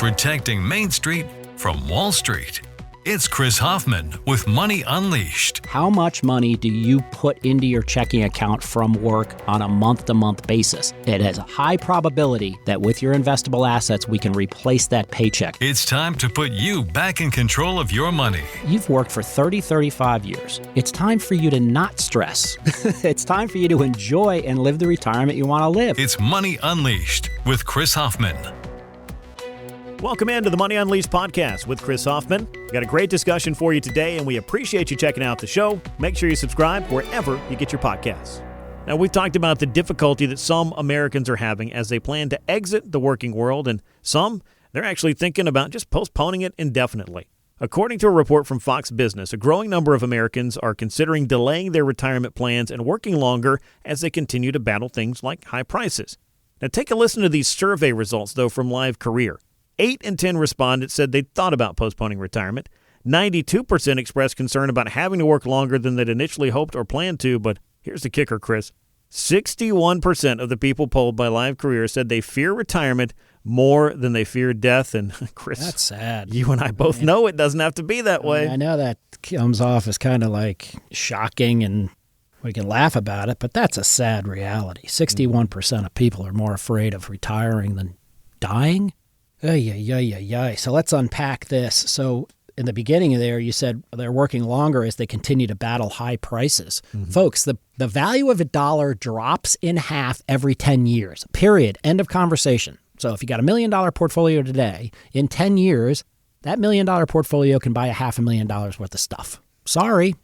protecting Main Street from Wall Street. It's Chris Hoffman with Money Unleashed. How much money do you put into your checking account from work on a month-to-month basis? It has a high probability that with your investable assets, we can replace that paycheck. It's time to put you back in control of your money. You've worked for 35 years. It's time for you to not stress. It's time for you to enjoy and live the retirement you want to live. It's Money Unleashed with Chris Hoffman. Welcome into the Money Unleashed podcast with Chris Hoffman. We've got a great discussion for you today, and we appreciate you checking out the show. Make sure you subscribe wherever you get your podcasts. Now, we've talked about the difficulty that some Americans are having as they plan to exit the working world, and some, they're actually thinking about just postponing it indefinitely. According to a report from Fox Business, a growing number of Americans are considering delaying their retirement plans and working longer as they continue to battle things like high prices. Now, take a listen to these survey results, though, from Live Career. 8 in 10 respondents said they'd thought about postponing retirement. 92% expressed concern about having to work longer than they'd initially hoped or planned to, but here's the kicker, Chris. 61% of the people polled by Live Career said they fear retirement more than they fear death. And Chris, that's sad. You and I both know it doesn't have to be that way. I know that comes off as kind of like shocking and we can laugh about it, but that's a sad reality. 61% of people are more afraid of retiring than dying. So let's unpack this. So in the beginning of there, you said they're working longer as they continue to battle high prices. Mm-hmm. Folks, the value of a dollar drops in half every 10 years, period. End of conversation. So if you got $1 million portfolio today, in 10 years, that $1 million portfolio can buy $500,000 worth of stuff. Sorry,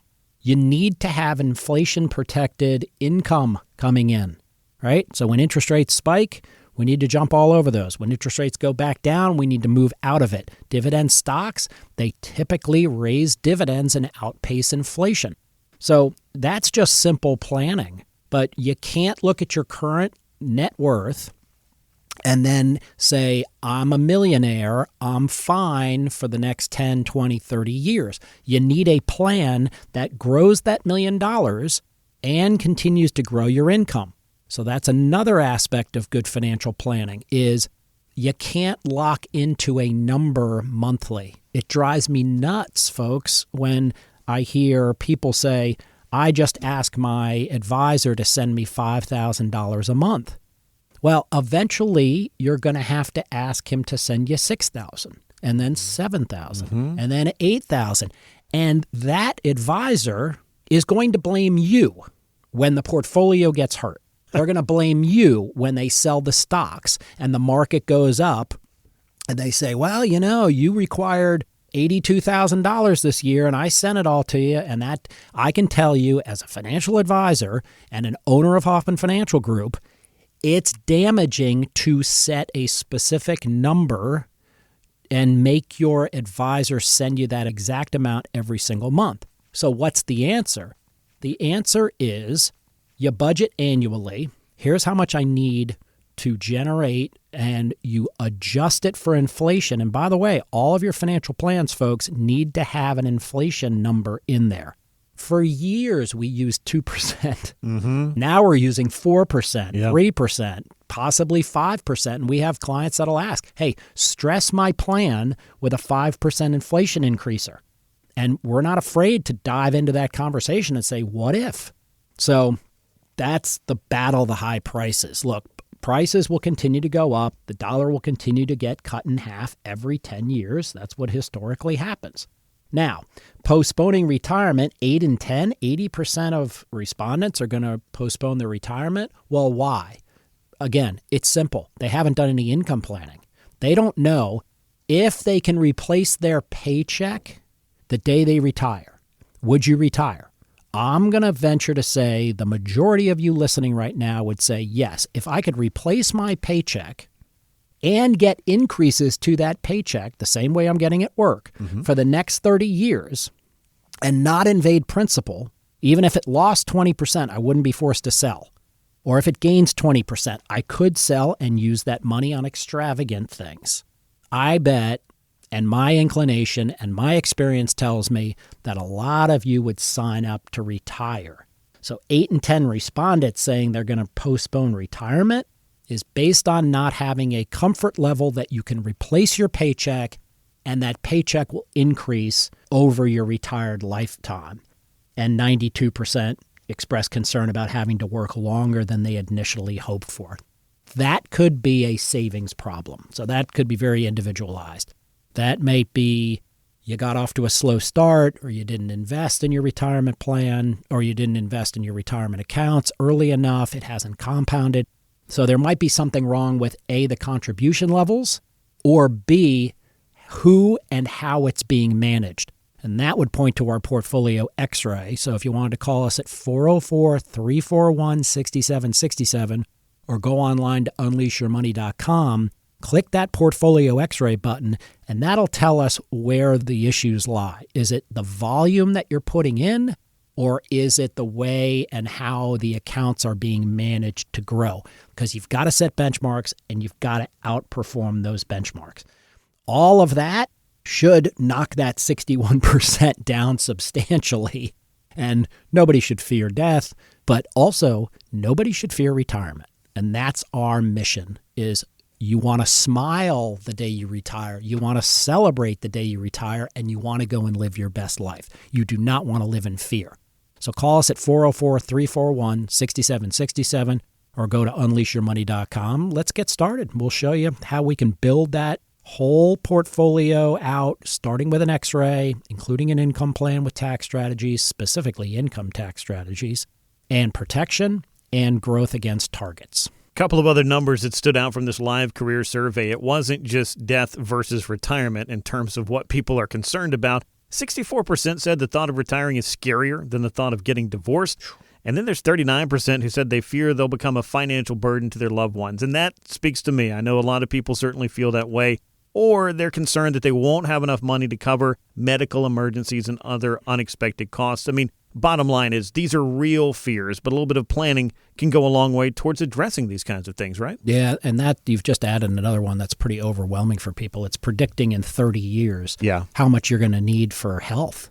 you need to have inflation-protected income coming in, right? So when interest rates spike, we need to jump all over those. When interest rates go back down, we need to move out of it. Dividend stocks, they typically raise dividends and outpace inflation. So that's just simple planning. But you can't look at your current net worth and then say, I'm a millionaire, I'm fine for the next 10, 20, 30 years. You need a plan that grows that $1 million and continues to grow your income. So that's another aspect of good financial planning is you can't lock into a number monthly. It drives me nuts, folks, when I hear people say, I just ask my advisor to send me $5,000 a month. Well, eventually you're going to have to ask him to send you $6,000 and then $7,000 and then $8,000. And that advisor is going to blame you when the portfolio gets hurt. They're going to blame you when they sell the stocks and the market goes up and they say, well, you know, you required $82,000 this year and I sent it all to you. And that I can tell you as a financial advisor and an owner of Hoffman Financial Group, it's damaging to set a specific number and make your advisor send you that exact amount every single month. So what's the answer? The answer is you budget annually. Here's how much I need to generate, and you adjust it for inflation. And by the way, all of your financial plans, folks, need to have an inflation number in there. For years, we used 2%. Now we're using 4%, 3%, possibly 5%. And we have clients that'll ask, hey, stress my plan with a 5% inflation increaser. And we're not afraid to dive into that conversation and say, what if? So that's the battle of the high prices. Look, prices will continue to go up. The dollar will continue to get cut in half every 10 years. That's what historically happens. Now, postponing retirement, 8 in 10, 80% of respondents are going to postpone their retirement. Well, why? Again, it's simple. They haven't done any income planning. They don't know if they can replace their paycheck the day they retire. Would you retire? I'm going to venture to say the majority of you listening right now would say, yes, if I could replace my paycheck and get increases to that paycheck the same way I'm getting at work for the next 30 years and not invade principal, even if it lost 20%, I wouldn't be forced to sell. Or if it gains 20%, I could sell and use that money on extravagant things. I bet, and my inclination and my experience tells me that a lot of you would sign up to retire. So 8 in 10 respondents saying they're going to postpone retirement. is based on not having a comfort level that you can replace your paycheck and that paycheck will increase over your retired lifetime. And 92% express concern about having to work longer than they initially hoped for. That could be a savings problem. So that could be very individualized. That may be you got off to a slow start, or you didn't invest in your retirement plan, or you didn't invest in your retirement accounts early enough. It hasn't compounded. So there might be something wrong with A, the contribution levels, or B, who and how it's being managed. And that would point to our portfolio x-ray. So if you wanted to call us at 404-341-6767 or go online to unleashyourmoney.com, click that portfolio x-ray button, and that'll tell us where the issues lie. Is it the volume that you're putting in, or is it the way and how the accounts are being managed to grow? Because you've got to set benchmarks and you've got to outperform those benchmarks. All of that should knock that 61% down substantially. And nobody should fear death, but also nobody should fear retirement. And that's our mission, is you want to smile the day you retire. You want to celebrate the day you retire, and you want to go and live your best life. You do not want to live in fear. So call us at 404-341-6767 or go to unleashyourmoney.com. Let's get started. We'll show you how we can build that whole portfolio out, starting with an x-ray, including an income plan with tax strategies, specifically income tax strategies, and protection and growth against targets. Couple of other numbers that stood out from this live career survey. It wasn't just death versus retirement in terms of what people are concerned about. 64% said the thought of retiring is scarier than the thought of getting divorced. And then there's 39% who said they fear they'll become a financial burden to their loved ones. And that speaks to me. I know a lot of people certainly feel that way. Or they're concerned that they won't have enough money to cover medical emergencies and other unexpected costs. I mean, bottom line is these are real fears, but a little bit of planning can go a long way towards addressing these kinds of things, right? Yeah, and that you've just added another one that's pretty overwhelming for people. It's predicting in 30 years how much you're going to need for health.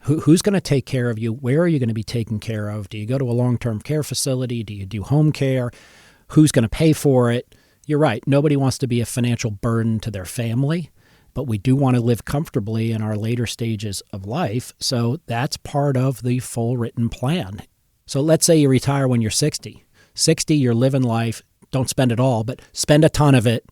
Who's going to take care of you? Where are you going to be taken care of? Do you go to a long-term care facility? Do you do home care? Who's going to pay for it? You're right. Nobody wants to be a financial burden to their family, but we do want to live comfortably in our later stages of life. So that's part of the full written plan. So let's say you retire when you're 60. 60, you're living life. Don't spend it all, but spend a ton of it.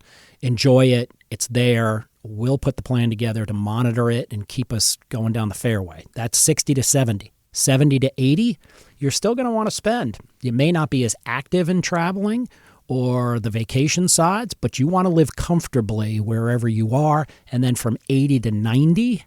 Enjoy it. It's there. We'll put the plan together to monitor it and keep us going down the fairway. That's 60 to 70. 70 to 80, you're still going to want to spend. You may not be as active in traveling or the vacation sides, but you want to live comfortably wherever you are. And then from 80 to 90,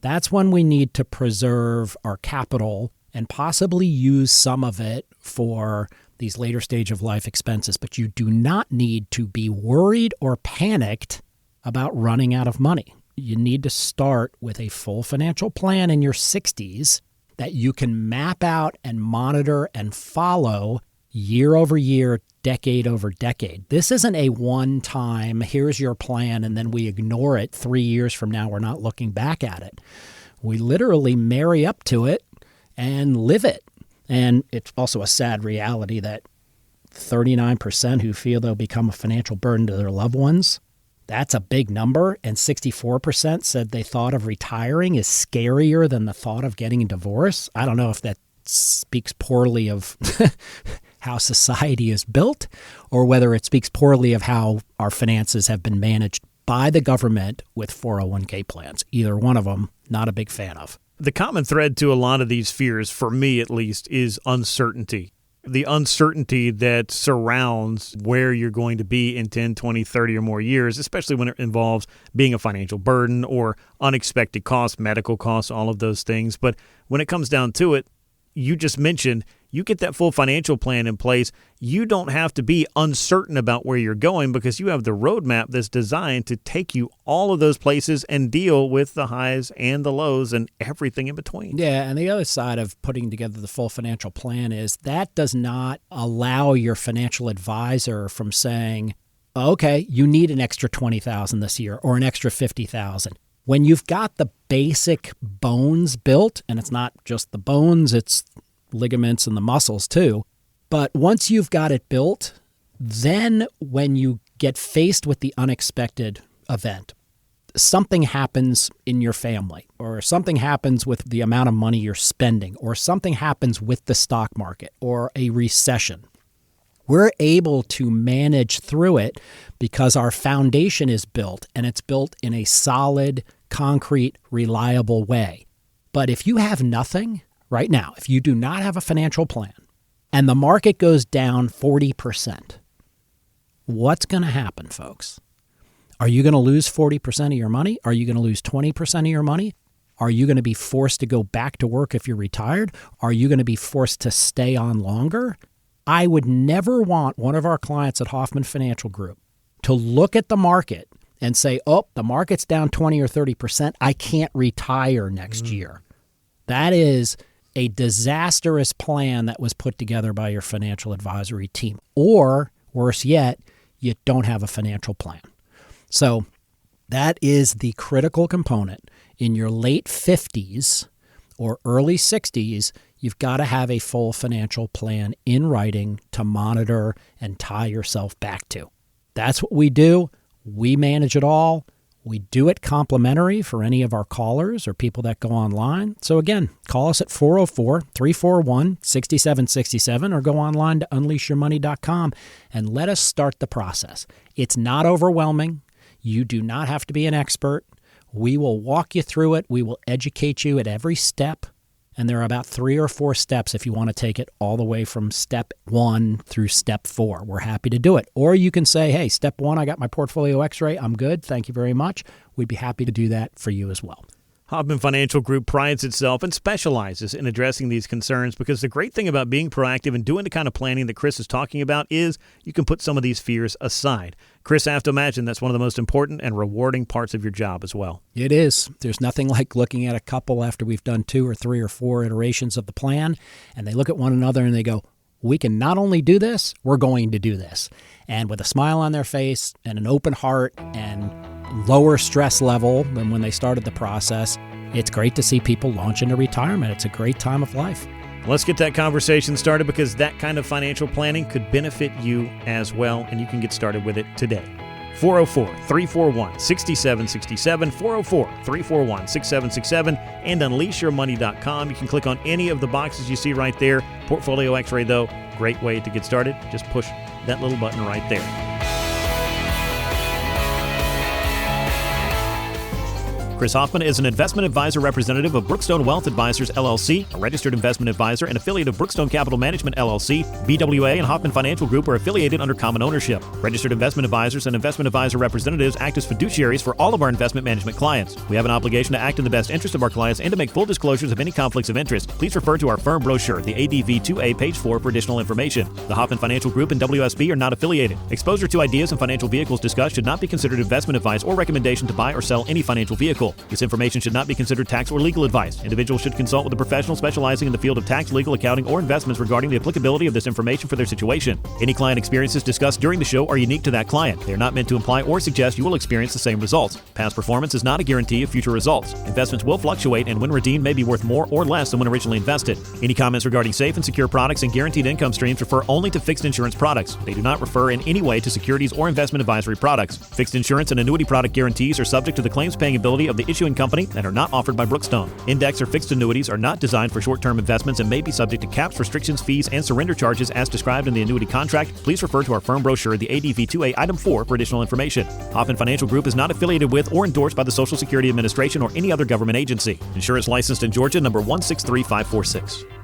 that's when we need to preserve our capital and possibly use some of it for these later stage of life expenses. But you do not need to be worried or panicked about running out of money. You need to start with a full financial plan in your 60s that you can map out and monitor and follow year over year, decade over decade. This isn't a one-time, here's your plan, and then we ignore it 3 years from now. We're not looking back at it. We literally marry up to it and live it. And it's also a sad reality that 39% who feel they'll become a financial burden to their loved ones, that's a big number. And 64% said they thought of retiring is scarier than the thought of getting a divorce. I don't know if that speaks poorly of how society is built, or whether it speaks poorly of how our finances have been managed by the government with 401k plans. Either one of them, not a big fan of. The common thread to a lot of these fears, for me at least, is uncertainty. The uncertainty that surrounds where you're going to be in 10, 20, 30 or more years, especially when it involves being a financial burden or unexpected costs, medical costs, all of those things. But when it comes down to it, you just mentioned you get that full financial plan in place. You don't have to be uncertain about where you're going because you have the roadmap that's designed to take you all of those places and deal with the highs and the lows and everything in between. Yeah, and the other side of putting together the full financial plan is that does not allow your financial advisor from saying, okay, you need an extra $20,000 this year or an extra $50,000. When you've got the basic bones built, and it's not just the bones, it's ligaments and the muscles too. But once you've got it built, Then when you get faced with the unexpected event, something happens in your family, or something happens with the amount of money you're spending, or something happens with the stock market, or a recession. We're able to manage through it because our foundation is built, and it's built in a solid, concrete, reliable way. But if you have nothing right now, if you do not have a financial plan, and the market goes down 40%, what's going to happen, folks? Are you going to lose 40% of your money? Are you going to lose 20% of your money? Are you going to be forced to go back to work if you're retired? Are you going to be forced to stay on longer? I would never want one of our clients at Hoffman Financial Group to look at the market and say, oh, the market's down 20 or 30%. I can't retire next year. That is a disastrous plan that was put together by your financial advisory team. Or, worse yet, you don't have a financial plan. So that is the critical component. In your late 50s or early 60s, you've got to have a full financial plan in writing to monitor and tie yourself back to. That's what we do. We manage it all. We do it complimentary for any of our callers or people that go online. So again, call us at 404-341-6767 or go online to unleashyourmoney.com and let us start the process. It's not overwhelming. You do not have to be an expert. We will walk you through it. We will educate you at every step. And there are about 3 or 4 steps if you want to take it all the way from step 1 through step 4. We're happy to do it. Or you can say, hey, step 1, I got my portfolio x-ray. I'm good. Thank you very much. We'd be happy to do that for you as well. Hoffman Financial Group prides itself and specializes in addressing these concerns because the great thing about being proactive and doing the kind of planning that Chris is talking about is you can put some of these fears aside. Chris, I have to imagine that's one of the most important and rewarding parts of your job as well. It is. There's nothing like looking at a couple after we've done 2 or 3 or 4 iterations of the plan, and they look at one another and they go, we can not only do this, we're going to do this. And with a smile on their face and an open heart and lower stress level than when they started the process, it's great to see people launch into retirement. It's a great time of life. Let's get that conversation started because that kind of financial planning could benefit you as well, and you can get started with it today. 404-341-6767, 404-341-6767, and unleashyourmoney.com. You can click on any of the boxes you see right there. Portfolio X-ray, though, great way to get started. Just push that little button right there. Chris Hoffman is an investment advisor representative of Brookstone Wealth Advisors, LLC, a registered investment advisor and affiliate of Brookstone Capital Management, LLC. BWA and Hoffman Financial Group are affiliated under common ownership. Registered investment advisors and investment advisor representatives act as fiduciaries for all of our investment management clients. We have an obligation to act in the best interest of our clients and to make full disclosures of any conflicts of interest. Please refer to our firm brochure, the ADV 2A, page 4, for additional information. The Hoffman Financial Group and WSB are not affiliated. Exposure to ideas and financial vehicles discussed should not be considered investment advice or recommendation to buy or sell any financial vehicle. This information should not be considered tax or legal advice. Individuals should consult with a professional specializing in the field of tax, legal, accounting, or investments regarding the applicability of this information for their situation. Any client experiences discussed during the show are unique to that client. They are not meant to imply or suggest you will experience the same results. Past performance is not a guarantee of future results. Investments will fluctuate and when redeemed may be worth more or less than when originally invested. Any comments regarding safe and secure products and guaranteed income streams refer only to fixed insurance products. They do not refer in any way to securities or investment advisory products. Fixed insurance and annuity product guarantees are subject to the claims paying ability of the issuing company and are not offered by Brookstone. Index or fixed annuities are not designed for short-term investments and may be subject to caps, restrictions, fees, and surrender charges as described in the annuity contract. Please refer to our firm brochure, the ADV 2A, item 4, for additional information. Hoffman Financial Group is not affiliated with or endorsed by the Social Security Administration or any other government agency. Insurance licensed in Georgia, number 163546.